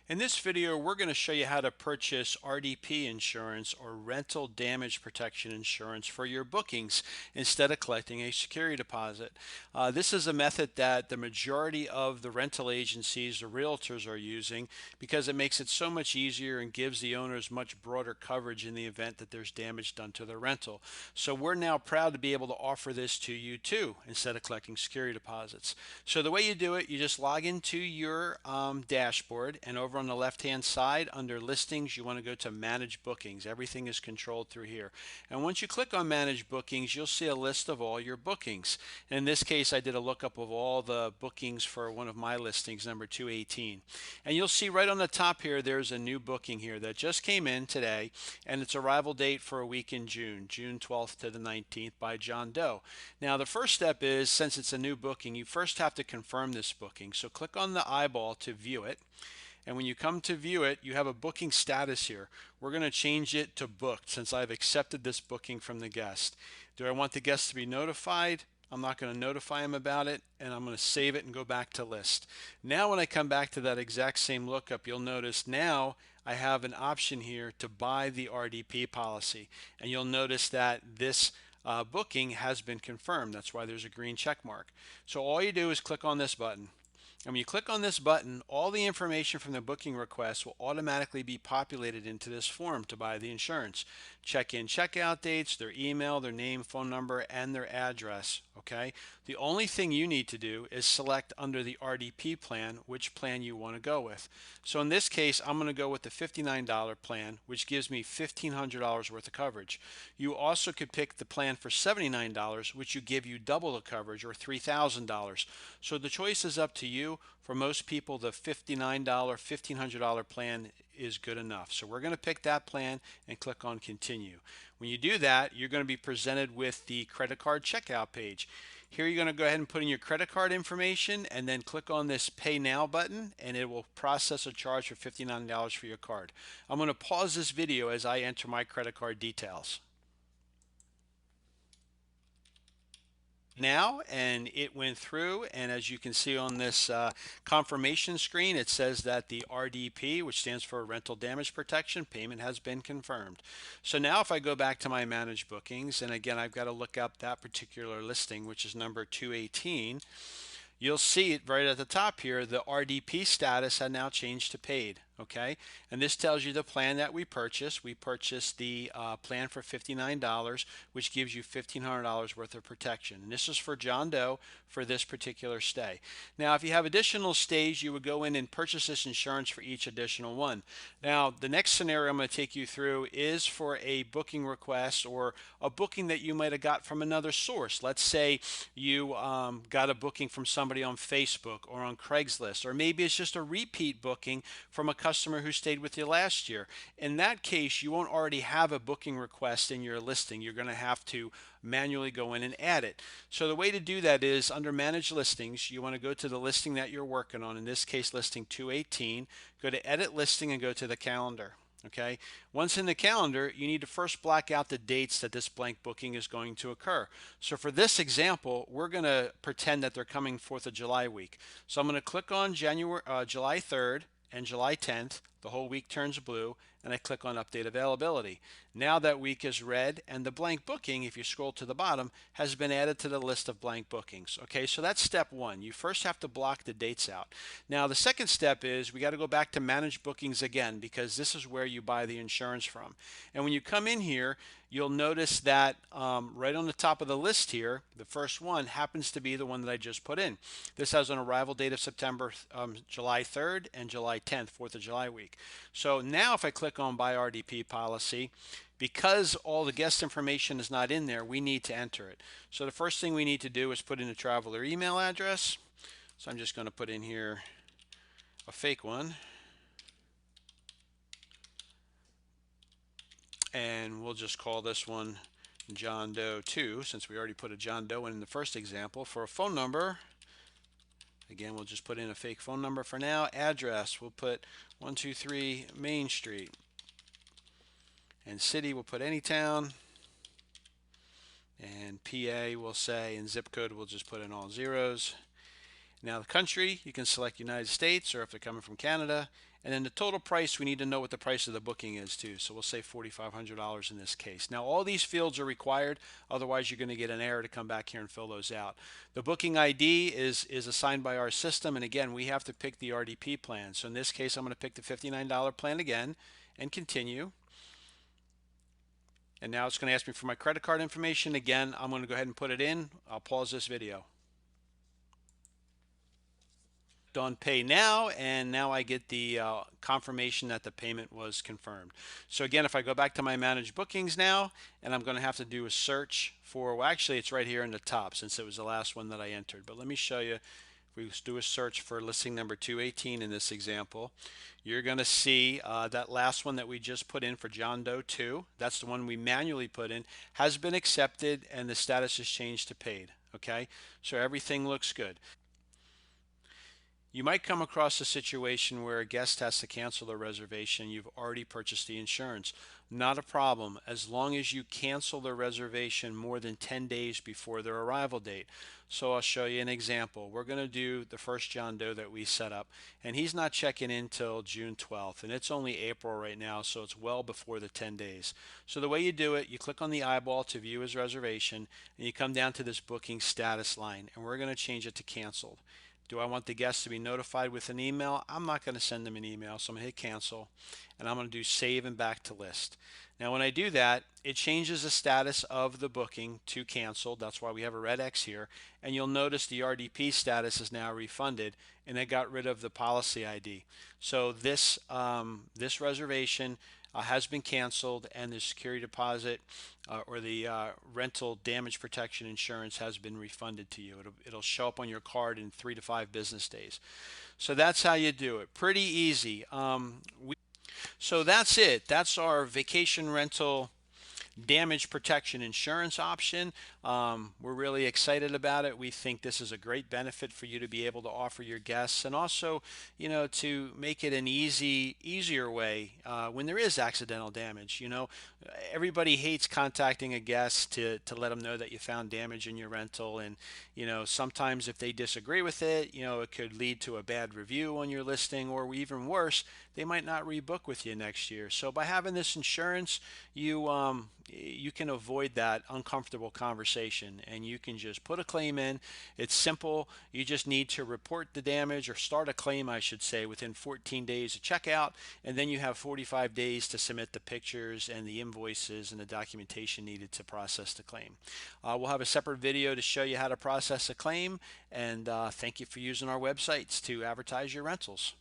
In this video, we're going to show you how to purchase RDP insurance or rental damage protection insurance for your bookings instead of collecting a security deposit. This is a method that the majority of the rental agencies, the realtors, are using because it makes it so much easier and gives the owners much broader coverage in the event that there's damage done to their rental. So we're now proud to be able to offer this to you too instead of collecting security deposits. So the way you do it, you just log into your dashboard, and over on the left hand side under listings you want to go to manage bookings. Everything is controlled through here, and once you click on manage bookings you'll see a list of all your bookings. And in this case I did a lookup of all the bookings for one of my listings, number 218, and you'll see right on the top here there's a new booking here that just came in today, and its arrival date for a week in June 12th to the 19th, by John Doe. Now the first step is, since it's a new booking, you first have to confirm this booking. So click on the eyeball to view it. And when you come to view it, you have a booking status here. We're going to change it to booked since I've accepted this booking from the guest. Do I want the guest to be notified? I'm not going to notify him about it, and I'm going to save it and go back to list. Now when I come back to that exact same lookup, you'll notice now I have an option here to buy the RDP policy, and you'll notice that this booking has been confirmed. That's why there's a green check mark. So all you do is click on this button. And when you click on this button, all the information from the booking request will automatically be populated into this form to buy the insurance. Check-in, check-out dates, their email, their name, phone number, and their address. Okay? The only thing you need to do is select under the RDP plan which plan you want to go with. So in this case, I'm going to go with the $59 plan, which gives me $1,500 worth of coverage. You also could pick the plan for $79, which would give you double the coverage, or $3,000. So the choice is up to you. For most people, the $59, $1,500 plan is good enough. So we're going to pick that plan and click on continue. When you do that, you're going to be presented with the credit card checkout page. Here you're going to go ahead and put in your credit card information and then click on this pay now button, and it will process a charge for $59 for your card. I'm going to pause this video as I enter my credit card details now, and it went through, and as you can see on this confirmation screen, it says that the RDP, which stands for rental damage protection, payment has been confirmed. So now if I go back to my managed bookings, and again I've got to look up that particular listing, which is number 218, you'll see it right at the top here. The RDP status had now changed to paid. Okay, and this tells you the plan that we purchased. We purchased the plan for $59, which gives you $1,500 worth of protection. And this is for John Doe for this particular stay. Now, if you have additional stays, you would go in and purchase this insurance for each additional one. Now, the next scenario I'm going to take you through is for a booking request or a booking that you might have got from another source. Let's say you got a booking from somebody on Facebook or on Craigslist, or maybe it's just a repeat booking from a customer who stayed with you last year. In that case, you won't already have a booking request in your listing. You're going to have to manually go in and add it. So the way to do that is under manage listings, you want to go to the listing that you're working on, in this case listing 218, go to edit listing and go to the calendar. Okay, once in the calendar, you need to first black out the dates that this blank booking is going to occur. So for this example, we're going to pretend that they're coming 4th of July week. So I'm going to click on July 3rd and July 10th. The whole week turns blue, and I click on update availability. Now that week is red, and the blank booking, if you scroll to the bottom, has been added to the list of blank bookings. Okay, so that's step one. You first have to block the dates out. Now the second step is we got to go back to manage bookings again, because this is where you buy the insurance from. And when you come in here, you'll notice that right on the top of the list here, the first one happens to be the one that I just put in. This has an arrival date of July 3rd and July 10th, 4th of July week. So now if I click on buy RDP policy, because all the guest information is not in there, we need to enter it. So the first thing we need to do is put in a traveler email address. So I'm just going to put in here a fake one. And we'll just call this one John Doe 2, since we already put a John Doe in the first example. For a phone number, again, we'll just put in a fake phone number for now. Address, we'll put 123 Main Street. And city, we'll put any town. And PA we'll say, and zip code we'll just put in all zeros. Now the country, you can select United States, or if they're coming from Canada. And then the total price, we need to know what the price of the booking is too. So we'll say $4,500 in this case. Now all these fields are required, otherwise you're going to get an error to come back here and fill those out. The booking ID is assigned by our system, and again, we have to pick the RDP plan. So in this case, I'm going to pick the $59 plan again and continue. And now it's going to ask me for my credit card information. Again, I'm going to go ahead and put it in. I'll pause this video. On pay now, and now I get the confirmation that the payment was confirmed. So again, if I go back to my managed bookings now, and I'm going to have to do a search for, well, actually it's right here in the top since it was the last one that I entered, but let me show you. If we do a search for listing number 218 in this example, you're going to see that last one that we just put in for John Doe 2, that's the one we manually put in, has been accepted and the status is changed to paid. Okay, so everything looks good. You might come across a situation where a guest has to cancel their reservation. You've already purchased the insurance. Not a problem, as long as you cancel their reservation more than 10 days before their arrival date. So I'll show you an example. We're going to do the first John Doe that we set up, and he's not checking in till June 12th, and it's only April right now, so it's well before the 10 days. So the way you do it, you click on the eyeball to view his reservation, and you come down to this booking status line, and we're going to change it to canceled. Do I want the guest to be notified with an email? I'm not going to send them an email, so I'm going to hit cancel, and I'm going to do save and back to list. Now when I do that, it changes the status of the booking to canceled. That's why we have a red X here, and you'll notice the RDP status is now refunded, and it got rid of the policy ID. So this reservation has been canceled, and the security deposit or the rental damage protection insurance has been refunded to you. It'll show up on your card in 3 to 5 business days. So that's how you do it. Pretty easy. So that's it. That's our vacation rental damage protection insurance option. We're really excited about it. We think this is a great benefit for you to be able to offer your guests, and also, you know, to make it an easier way when there is accidental damage. You know, everybody hates contacting a guest to let them know that you found damage in your rental, and you know, sometimes if they disagree with it, you know, it could lead to a bad review on your listing, or even worse, they might not rebook with you next year. So by having this insurance, you can avoid that uncomfortable conversation, and you can just put a claim in. It's simple. You just need to report the damage, or start a claim, I should say, within 14 days of checkout, and then you have 45 days to submit the pictures and the invoices and the documentation needed to process the claim. We'll have a separate video to show you how to process a claim, and thank you for using our websites to advertise your rentals.